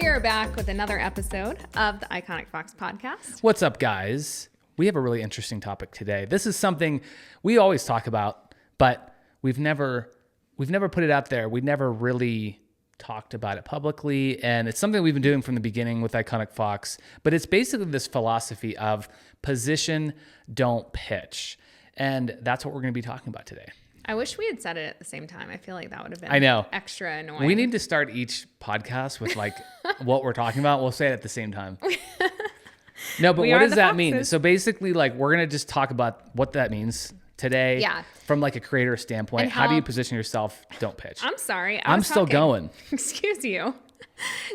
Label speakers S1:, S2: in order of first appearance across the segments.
S1: We are back with another episode of the IKONICFOX podcast.
S2: What's up, guys? We have a really interesting topic today. This is something we always talk about, but we've never put it out there. We never really talked about it publicly, and it's something we've been doing from the beginning with IKONICFOX, but it's basically this philosophy of position, don't pitch. And that's what we're going to be talking about today.
S1: I wish we had said it at the same time. I feel like that would have been extra annoying.
S2: We need to start each podcast with like what we're talking about. We'll say it at the same time. No, but what does that mean? So basically, like, we're going to just talk about what that means today from like a creator standpoint. How do you position yourself? Don't pitch.
S1: I'm sorry.
S2: I'm still going.
S1: Excuse you.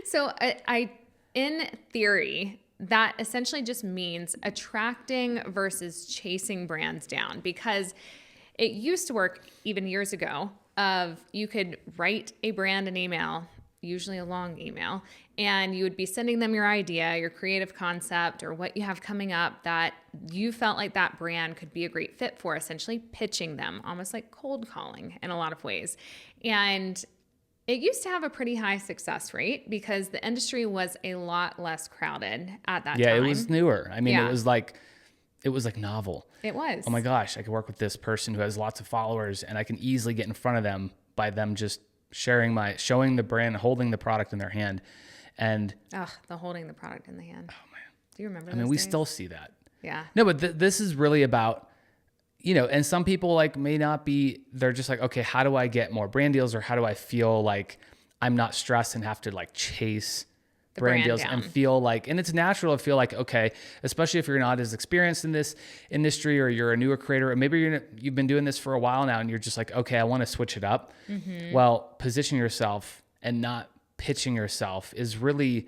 S1: So I in theory, that essentially just means attracting versus chasing brands down, because it used to work even years ago of you could write a brand an email, usually a long email, and you would be sending them your idea, your creative concept, or what you have coming up that you felt like that brand could be a great fit for, essentially pitching them, almost like cold calling in a lot of ways. And it used to have a pretty high success rate because the industry was a lot less crowded at that time.
S2: Yeah, it was newer. I mean, it was like novel.
S1: It was.
S2: Oh my gosh, I could work with this person who has lots of followers and I can easily get in front of them by them just showing the brand, holding the product in their hand. And
S1: the holding the product in the hand.
S2: Oh man.
S1: Do you remember
S2: I mean, we still see that.
S1: Yeah.
S2: No, but this is really about, and some people like may not be, they're just like, okay, how do I get more brand deals, or how do I feel like I'm not stressed and have to like chase brand deals down. And feel like, and it's natural to feel like, okay, especially if you're not as experienced in this industry, or you're a newer creator, or maybe you've been doing this for a while now and you're just like, okay, I want to switch it up. Mm-hmm. Well, position yourself and not pitching yourself is really,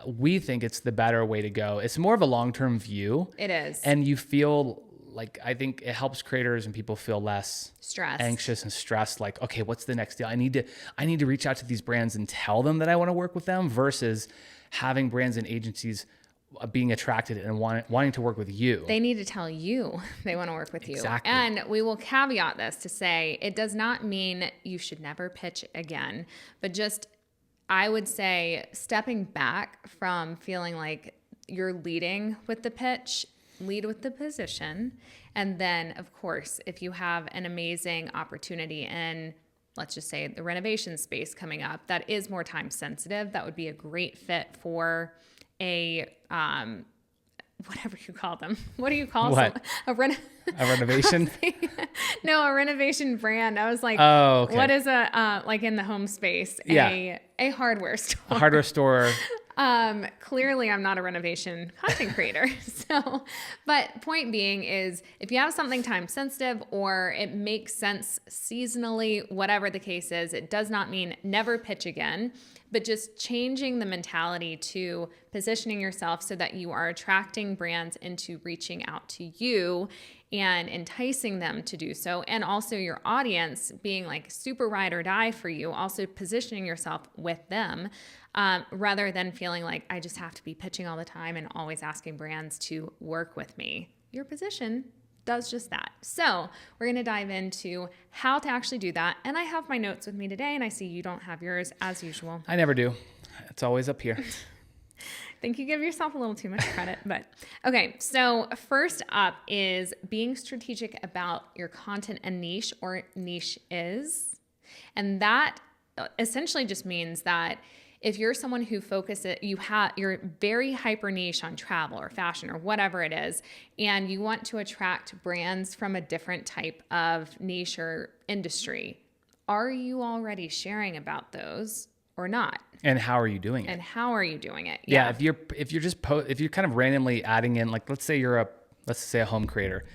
S2: we think it's the better way to go. It's more of a long-term view.
S1: It is.
S2: And you feel like, I think it helps creators and people feel less anxious and stressed. Like, okay, what's the next deal? I need to reach out to these brands and tell them that I want to work with them, versus having brands and agencies being attracted and wanting to work with you.
S1: They need to tell you they want to work with you.
S2: Exactly.
S1: And we will caveat this to say, it does not mean you should never pitch again, but just, I would say, stepping back from feeling like you're leading with the pitch, lead with the position. And then, of course, if you have an amazing opportunity in, let's just say, the renovation space coming up, that is more time sensitive, that would be a great fit for a, whatever you call them. What do you call
S2: what? A renovation?
S1: No, a renovation brand. I was like,
S2: okay.
S1: What is like in the home space?
S2: Yeah.
S1: A hardware store.
S2: A hardware store.
S1: Clearly I'm not a renovation content creator. But point being is, if you have something time sensitive or it makes sense seasonally, whatever the case is, it does not mean never pitch again, but just changing the mentality to positioning yourself so that you are attracting brands into reaching out to you and enticing them to do so. And also your audience being like super ride or die for you, also positioning yourself with them, rather than feeling like I just have to be pitching all the time and always asking brands to work with me. Your position does just that. So we're going to dive into how to actually do that. And I have my notes with me today, and I see you don't have yours as usual.
S2: I never do. It's always up here.
S1: I think you give yourself a little too much credit, but okay. So first up is being strategic about your content and niche, or niche is. And that essentially just means that if you're someone who focuses, you're very hyper niche on travel or fashion or whatever it is, and you want to attract brands from a different type of niche or industry, are you already sharing about those or not?
S2: And how are you doing it?
S1: Yeah.
S2: If you're kind of randomly adding in, like, let's say a home creator,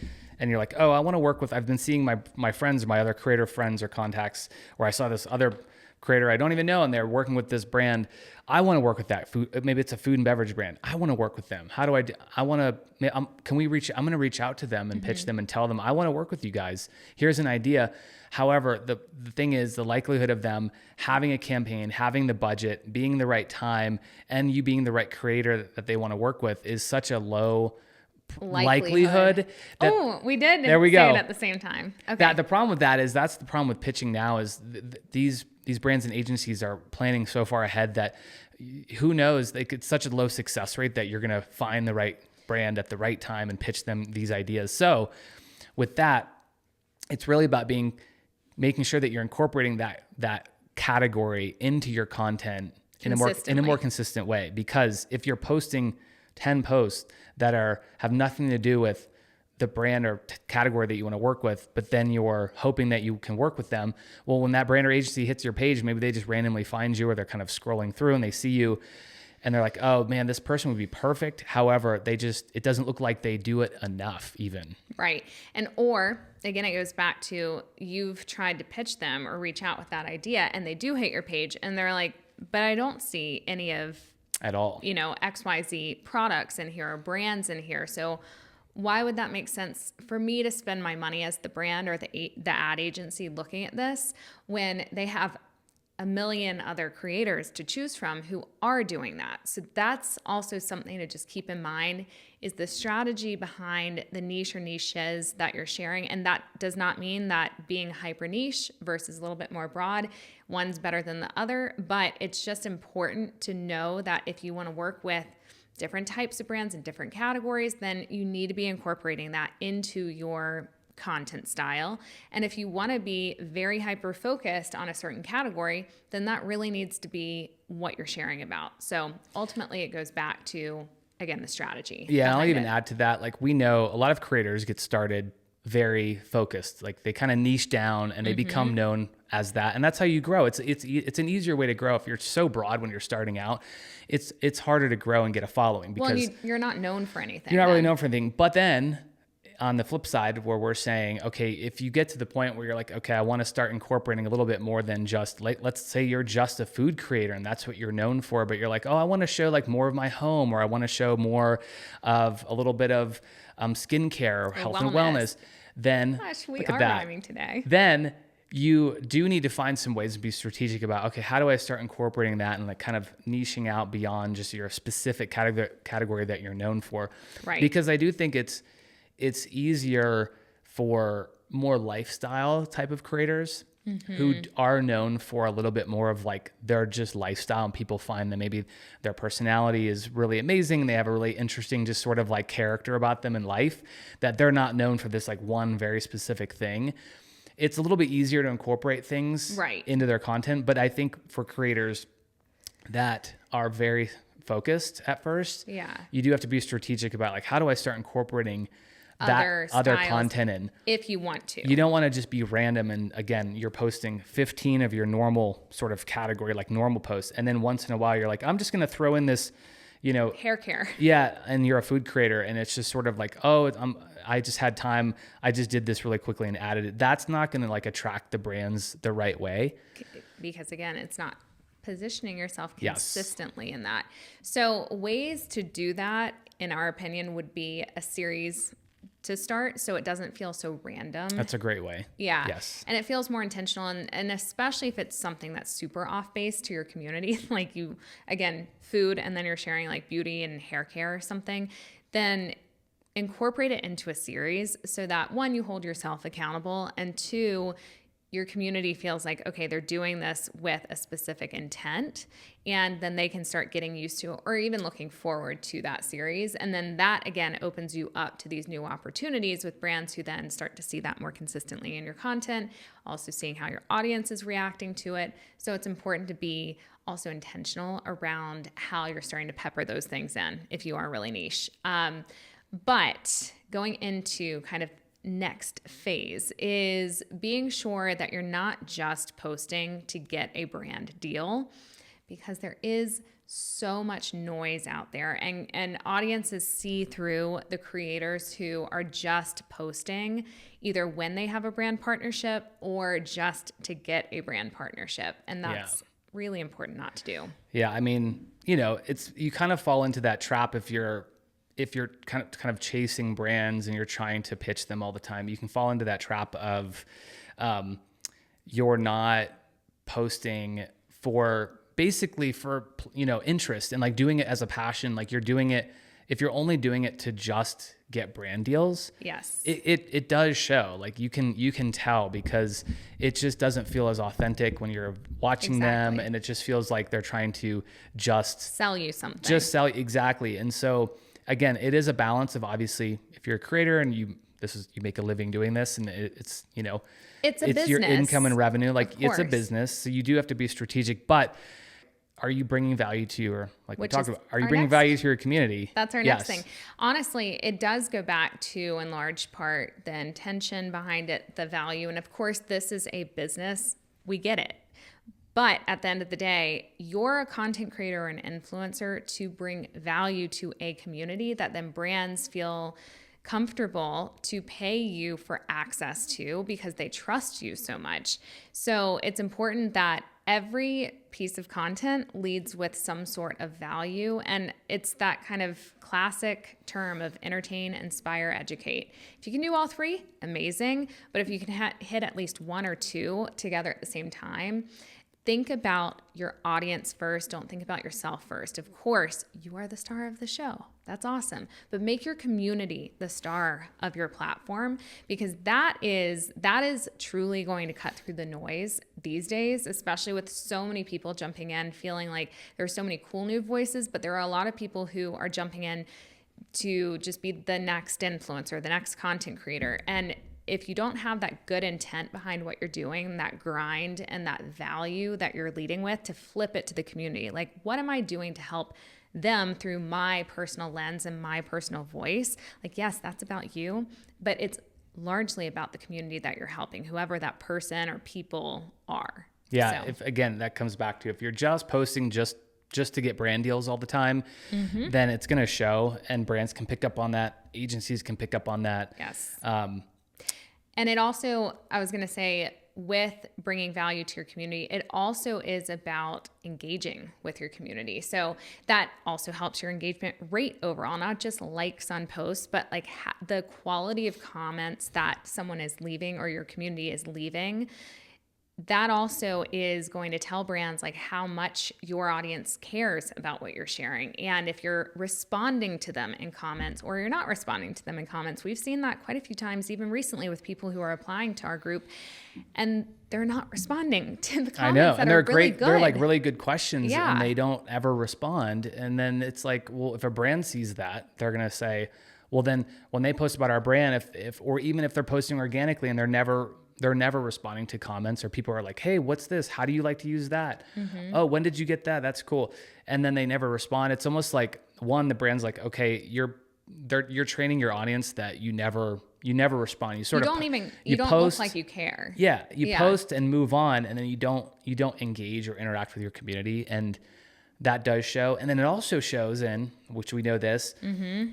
S2: and you're like, oh, I want to work with, I've been seeing my friends or my other creator friends or contacts, or I saw this other creator I don't even know, and they're working with this brand. I want to work with that food. Maybe it's a food and beverage brand. I want to work with them. How do I do? I'm going to reach out to them and pitch them and tell them, I want to work with you guys. Here's an idea. However, the thing is, the likelihood of them having a campaign, having the budget, being the right time, and you being the right creator that they want to work with is such a low likelihood.
S1: We did
S2: there we
S1: say
S2: go.
S1: it at the same time. Okay.
S2: The problem with that is, that's the problem with pitching now, is these these brands and agencies are planning so far ahead that who knows, it's such a low success rate that you're going to find the right brand at the right time and pitch them these ideas. So with that, it's really about making sure that you're incorporating that category into your content in a more consistent way. Because if you're posting 10 posts that have nothing to do with the brand or category that you want to work with, but then you're hoping that you can work with them, well, when that brand or agency hits your page, maybe they just randomly find you, or they're kind of scrolling through and they see you and they're like, oh man, this person would be perfect. However, it doesn't look like they do it enough even.
S1: Right. Or again, it goes back to, you've tried to pitch them or reach out with that idea and they do hit your page and they're like, but I don't see any of
S2: at all,
S1: XYZ products in here or brands in here. So why would that make sense for me to spend my money as the brand or the ad agency looking at this when they have a million other creators to choose from who are doing that? So that's also something to just keep in mind, is the strategy behind the niche or niches that you're sharing. And that does not mean that being hyper niche versus a little bit more broad, one's better than the other, but it's just important to know that if you want to work with different types of brands in different categories, then you need to be incorporating that into your content style. And if you want to be very hyper focused on a certain category, then that really needs to be what you're sharing about. So ultimately it goes back to, again, the strategy.
S2: Yeah, I'll even add to that. Like, we know a lot of creators get started very focused, like they kind of niche down and they become known as that. And that's how you grow. It's an easier way to grow. If you're so broad when you're starting out, it's harder to grow and get a following because
S1: you're not known for anything.
S2: You're not really known for anything. But then on the flip side, where we're saying, okay, if you get to the point where you're like, okay, I want to start incorporating a little bit more than just, let's say you're just a food creator and that's what you're known for, but you're like, oh, I want to show like more of my home, or I want to show more of a little bit of skincare or health and wellness. Then
S1: we are rhyming today.
S2: Then you do need to find some ways to be strategic about, okay, how do I start incorporating that and like kind of niching out beyond just your specific category that you're known for.
S1: Right.
S2: Because I do think it's easier for more lifestyle type of creators who are known for a little bit more of like their just lifestyle, and people find that maybe their personality is really amazing and they have a really interesting just sort of like character about them in life, that they're not known for this like one very specific thing. It's a little bit easier to incorporate things into their content. But I think for creators that are very focused at first, you do have to be strategic about like, how do I start incorporating that other content in?
S1: If you want to.
S2: You don't want to just be random. And again, you're posting 15 of your normal sort of category, like normal posts. And then once in a while, you're like, I'm just going to throw in this,
S1: hair care.
S2: Yeah. And you're a food creator. And it's just sort of like, oh, I just had time. I just did this really quickly and added it. That's not going to like attract the brands the right way.
S1: Because again, it's not positioning yourself consistently in that. So ways to do that, in our opinion, would be a series to start, so it doesn't feel so random.
S2: That's a great way.
S1: Yeah.
S2: Yes.
S1: And it feels more intentional, and especially if it's something that's super off base to your community, like again, food, and then you're sharing like beauty and hair care or something, then incorporate it into a series so that, one, you hold yourself accountable, and two, your community feels like, okay, they're doing this with a specific intent, and then they can start getting used to or even looking forward to that series. And then that, again, opens you up to these new opportunities with brands who then start to see that more consistently in your content, also seeing how your audience is reacting to it. So it's important to be also intentional around how you're starting to pepper those things in if you are really niche. But going into kind of next phase is being sure that you're not just posting to get a brand deal, because there is so much noise out there, and audiences see through the creators who are just posting either when they have a brand partnership or just to get a brand partnership. And that's really important not to do.
S2: Yeah. I mean, you kind of fall into that trap if you're kind of chasing brands and you're trying to pitch them all the time. You can fall into that trap of you're not posting for interest and like doing it as a passion. Like you're doing it if you're only doing it to just get brand deals,
S1: yes,
S2: it does show. Like you can tell, because it just doesn't feel as authentic when you're watching them, and it just feels like they're trying to just
S1: sell you something.
S2: Just sell, exactly. And so again, it is a balance of, obviously, if you're a creator and you make a living doing this, and it's
S1: business.
S2: Your income and revenue, like it's a business. So you do have to be strategic, but are you bringing value to your, like we talked about, are you bringing value to your community?
S1: That's our next thing. Honestly, it does go back to, in large part, the intention behind it, the value. And of course, this is a business. We get it. But at the end of the day, you're a content creator or an influencer to bring value to a community that then brands feel comfortable to pay you for access to, because they trust you so much. So it's important that every piece of content leads with some sort of value. And it's that kind of classic term of entertain, inspire, educate. If you can do all three, amazing. But if you can hit at least one or two together at the same time, think about your audience first. Don't think about yourself first. Of course, you are the star of the show. That's awesome. But make your community the star of your platform, because that is truly going to cut through the noise these days, especially with so many people jumping in, feeling like there's so many cool new voices, but there are a lot of people who are jumping in to just be the next influencer, the next content creator. And if you don't have that good intent behind what you're doing, that grind and that value that you're leading with, to flip it to the community, like, what am I doing to help them through my personal lens and my personal voice? Like, yes, that's about you, but it's largely about the community that you're helping, whoever that person or people are.
S2: Yeah. So. If, again, that comes back to, if you're just posting just to get brand deals all the time, then it's going to show, and brands can pick up on that. Agencies can pick up on that.
S1: Yes. And it also, I was going to say, with bringing value to your community, it also is about engaging with your community. So that also helps your engagement rate overall, not just likes on posts, but like the quality of comments that someone is leaving or your community is leaving. That also is going to tell brands like how much your audience cares about what you're sharing. And if you're responding to them in comments or you're not responding to them in comments, we've seen that quite a few times, even recently, with people who are applying to our group and they're not responding to the comments.
S2: I know. And they're
S1: really
S2: great. They're like really good questions,
S1: yeah.
S2: And they don't ever respond. And then it's like, well, if a brand sees that, they're going to say, well, then when they post about our brand, or even if they're posting organically and they're never responding to comments, or people are like, hey, what's this? How do you like to use that? Oh, when did you get that? That's cool. And then they never respond. It's almost like, the brand's like, okay, you're training your audience that you never respond. You don't
S1: look like you care.
S2: Yeah. You post and move on. And then you don't engage or interact with your community. And that does show. And then it also shows in, which we know this,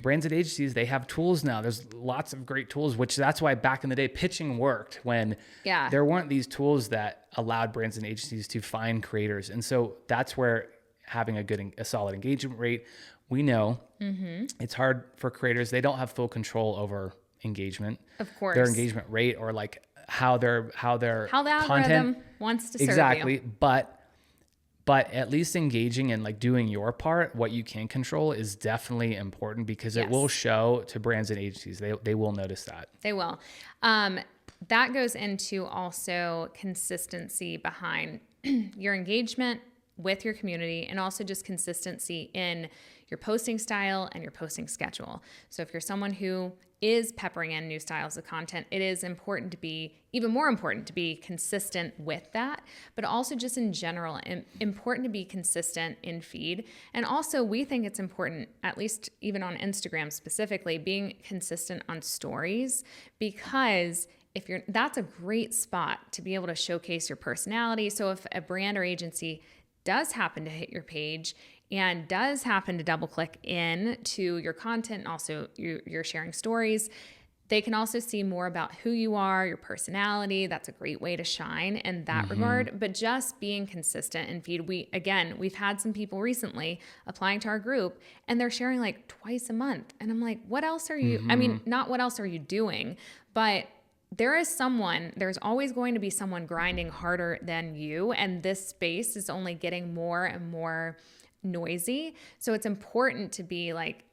S2: brands and agencies, they have tools now. There's lots of great tools, which that's why back in the day, pitching worked when there weren't these tools that allowed brands and agencies to find creators. And so that's where having a solid engagement rate, we know it's hard for creators. They don't have full control over engagement,
S1: of course,
S2: their engagement rate, or like how the
S1: algorithm
S2: content
S1: wants to serve
S2: exactly.
S1: you.
S2: But at least engaging and like doing your part, what you can control, is definitely important, because it will show to brands and agencies. They will notice that.
S1: They will. That goes into also consistency behind your engagement with your community, and also just consistency in your posting style and your posting schedule. So if you're someone who is peppering in new styles of content, it is even more important to be consistent with that, but also just in general, important to be consistent in feed. And also, we think it's important, at least even on Instagram specifically, being consistent on stories, because that's a great spot to be able to showcase your personality. So if a brand or agency does happen to hit your page and does happen to double click in to your content, and also you're sharing stories, they can also see more about who you are, your personality. That's a great way to shine in that regard. But just being consistent in feed. We've had some people recently applying to our group, and they're sharing like twice a month. And I'm like, what else are you, I mean, not what else are you doing, but there's always going to be someone grinding harder than you. And this space is only getting more and more noisy. So it's important to be like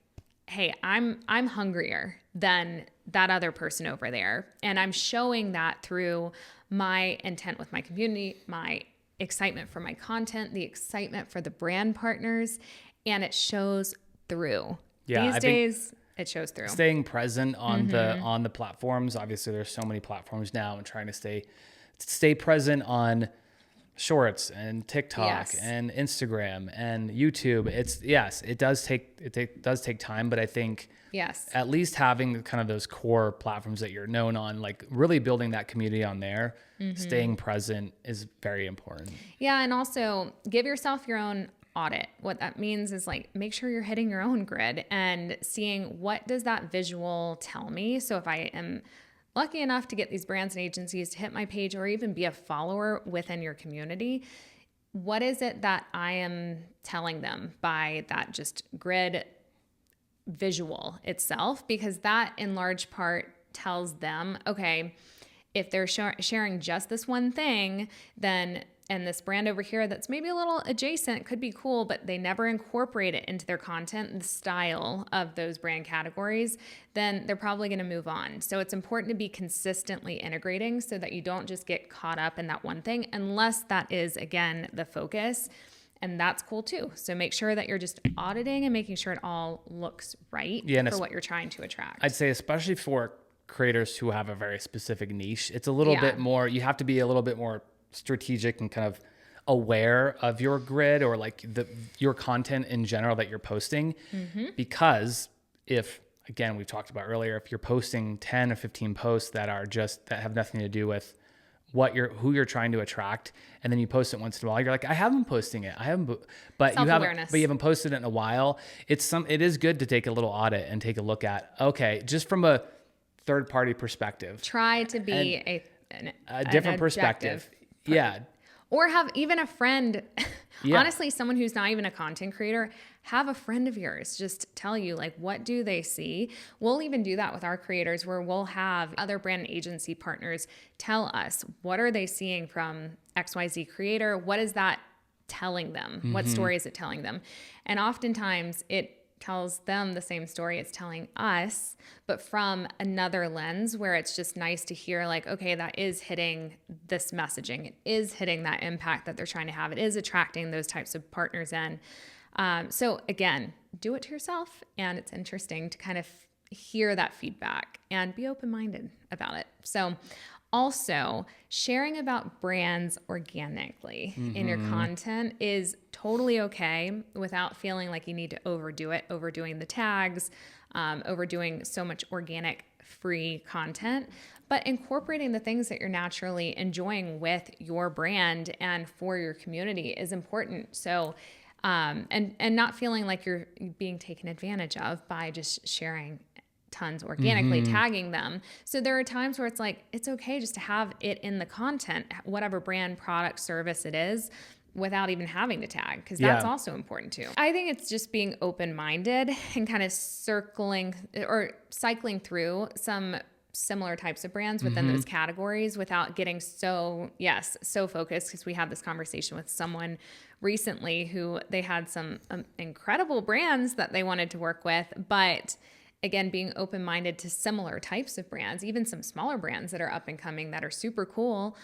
S1: hey, I'm hungrier than that other person over there. And I'm showing that through my intent with my community, my excitement for my content, the excitement for the brand partners, and it shows through.
S2: Yeah,
S1: These days it shows through.
S2: Staying present on the platforms. Obviously there's so many platforms now, and trying to stay present on Shorts and TikTok and Instagram and YouTube. It does take time, but I think at least having kind of those core platforms that you're known on, like really building that community on there, staying present is very important.
S1: Yeah, and also give yourself your own audit. What that means is like, make sure you're hitting your own grid and seeing what does that visual tell me. So if I am lucky enough to get these brands and agencies to hit my page or even be a follower within your community, what is it that I am telling them by that just grid visual itself? Because that in large part tells them, okay, if they're sharing just this one thing, then, and this brand over here that's maybe a little adjacent could be cool, but they never incorporate it into their content, the style of those brand categories, then they're probably going to move on. So it's important to be consistently integrating so that you don't just get caught up in that one thing, unless that is, again, the focus. And that's cool too. So make sure that you're just auditing and making sure it all looks right for what you're trying to attract.
S2: I'd say especially for creators who have a very specific niche, it's a little bit more, you have to be a little bit more strategic and kind of aware of your grid or like your content in general that you're posting. Because if, again, we've talked about earlier, if you're posting 10 or 15 posts that have nothing to do with who you're trying to attract, and then you post it once in a while, you're like, I haven't been posting it. But you haven't posted it in a while. It is good to take a little audit and take a look at, okay, just from a third party perspective,
S1: try to be
S2: a different perspective. Yeah.
S1: Or have even a friend, honestly, someone who's not even a content creator, have a friend of yours just tell you, like, what do they see? We'll even do that with our creators, where we'll have other brand agency partners tell us, what are they seeing from XYZ creator? What is that telling them? What story is it telling them? And oftentimes it tells them the same story it's telling us, but from another lens, where it's just nice to hear, like, okay, that is hitting this messaging. It is hitting that impact that they're trying to have. It is attracting those types of partners in. So again, do it to yourself. And it's interesting to kind of hear that feedback and be open-minded about it. So also, sharing about brands organically in your content is totally okay without feeling like you need to overdo it, overdoing the tags, overdoing so much organic free content, but incorporating the things that you're naturally enjoying with your brand and for your community is important. So, and not feeling like you're being taken advantage of by just sharing tons organically, tagging them. So there are times where it's like, it's okay just to have it in the content, whatever brand, product, service it is, without even having to tag, because that's also important too. I think it's just being open-minded and kind of cycling through some similar types of brands within those categories without getting so focused, because we had this conversation with someone recently who they had some incredible brands that they wanted to work with, but again, being open-minded to similar types of brands, even some smaller brands that are up and coming that are super cool,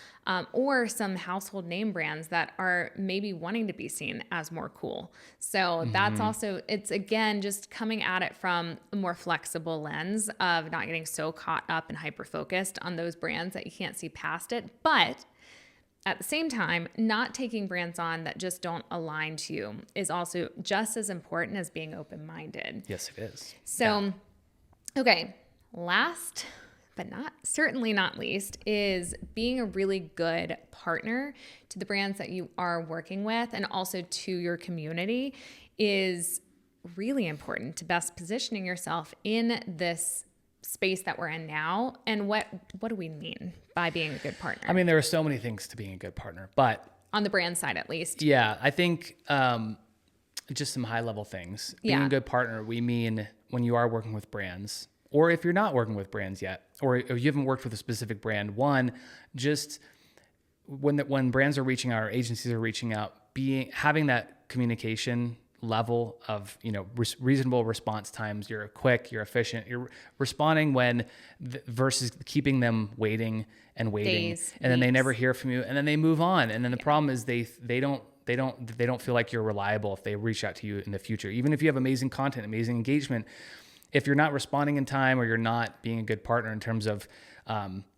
S1: or some household name brands that are maybe wanting to be seen as more cool. So that's also, it's again, just coming at it from a more flexible lens of not getting so caught up and hyper-focused on those brands that you can't see past it. But at the same time, not taking brands on that just don't align to you is also just as important as being open-minded.
S2: Yes, it is.
S1: So, okay, last but certainly not least is being a really good partner to the brands that you are working with, and also to your community is really important to best positioning yourself in this space that we're in now. And what do we mean by being a good partner?
S2: I mean, there are so many things to being a good partner, but
S1: on the brand side, at least.
S2: Yeah, I think just some high level things. Being a good partner, we mean when you are working with brands, or if you're not working with brands yet, or you haven't worked with a specific brand, just when brands are reaching out or agencies are reaching out, having that communication level of, reasonable response times. You're quick, you're efficient, you're responding versus keeping them waiting and waiting.
S1: Days,
S2: and then they
S1: weeks.
S2: never hear from you, and then they move on. And then the problem is they don't feel like you're reliable if they reach out to you in the future. Even if you have amazing content, amazing engagement, if you're not responding in time, or you're not being a good partner in terms of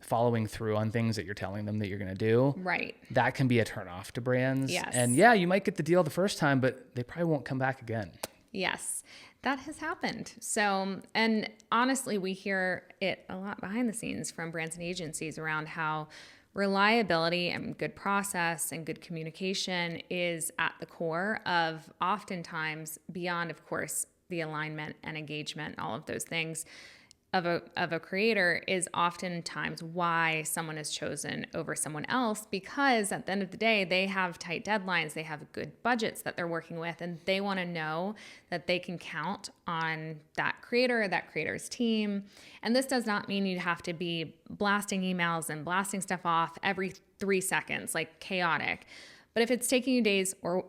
S2: following through on things that you're telling them that you're going to do,
S1: Right.
S2: that can be a turnoff to brands.
S1: Yes.
S2: And yeah, you might get the deal the first time, but they probably won't come back again.
S1: Yes, that has happened. So, and honestly, we hear it a lot behind the scenes from brands and agencies around how reliability and good process and good communication is at the core of, oftentimes, beyond, of course, the alignment and engagement, all of those things of a creator, is oftentimes why someone is chosen over someone else, because at the end of the day, they have tight deadlines, they have good budgets that they're working with, and they want to know that they can count on that creator, that creator's team. And this does not mean you have to be blasting emails and blasting stuff off every 3 seconds, like chaotic. But if it's taking you days, or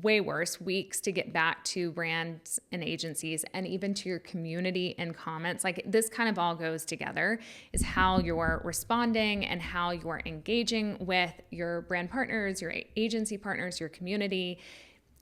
S1: way worse, weeks, to get back to brands and agencies and even to your community and comments, like this kind of all goes together, is how you're responding and how you're engaging with your brand partners, your agency partners, your community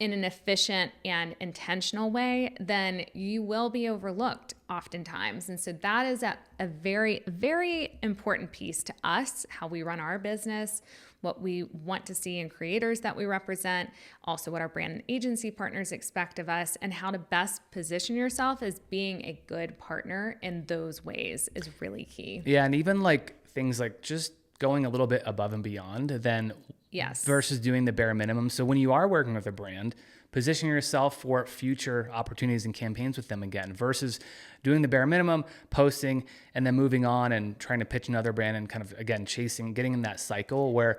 S1: in an efficient and intentional way, then you will be overlooked oftentimes. And so that is a very, very important piece to us, how we run our business, what we want to see in creators that we represent, also what our brand and agency partners expect of us, and how to best position yourself as being a good partner in those ways is really key.
S2: Yeah. And even like things like just going a little bit above and beyond then.
S1: Yes.
S2: Versus doing the bare minimum. So when you are working with a brand, position yourself for future opportunities and campaigns with them again, versus doing the bare minimum, posting, and then moving on and trying to pitch another brand and kind of, again, getting in that cycle where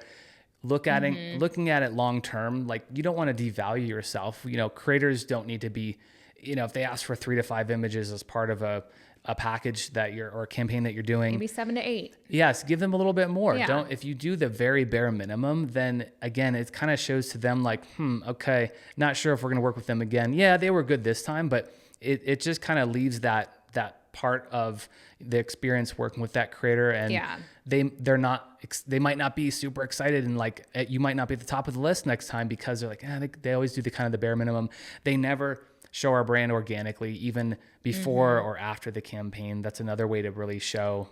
S2: looking at it long term. Like, you don't want to devalue yourself. Creators don't need to be, if they ask for 3 to 5 images as part of a package or a campaign that you're doing,
S1: maybe 7 to 8.
S2: Yes, give them a little bit more.
S1: Yeah.
S2: If you do the very bare minimum, then again, it kind of shows to them like, okay, not sure if we're going to work with them again. Yeah, they were good this time, but it just kind of leaves that part of the experience working with that creator, and they might not be super excited, and like you might not be at the top of the list next time because they're like, they always do the kind of the bare minimum. They never show our brand organically, even before or after the campaign. That's another way to really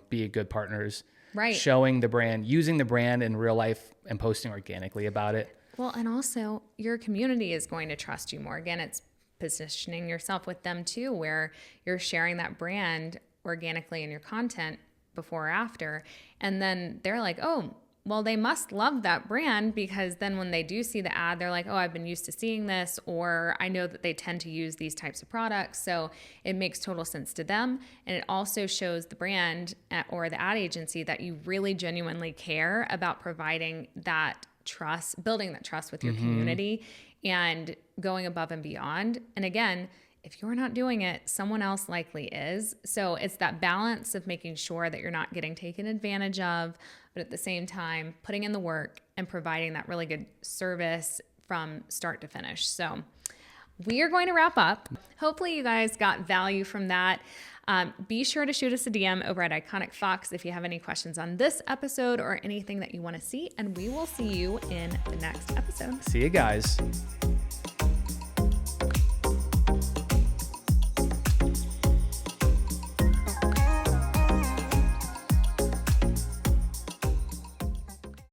S2: be a good partners.
S1: Right.
S2: Showing the brand, using the brand in real life and posting organically about it.
S1: Well, and also your community is going to trust you more. Again, it's positioning yourself with them too, where you're sharing that brand organically in your content before or after. And then they're like, oh, well, they must love that brand, because then when they do see the ad, they're like, oh, I've been used to seeing this, or I know that they tend to use these types of products. So it makes total sense to them. And it also shows the brand or the ad agency that you really genuinely care about providing that trust, building that trust with your community and going above and beyond. And again, if you're not doing it, someone else likely is. So it's that balance of making sure that you're not getting taken advantage of, but at the same time, putting in the work and providing that really good service from start to finish. So we are going to wrap up. Hopefully you guys got value from that. Be sure to shoot us a DM over at IKONICFOX if you have any questions on this episode or anything that you want to see, and we will see you in the next episode.
S2: See you guys.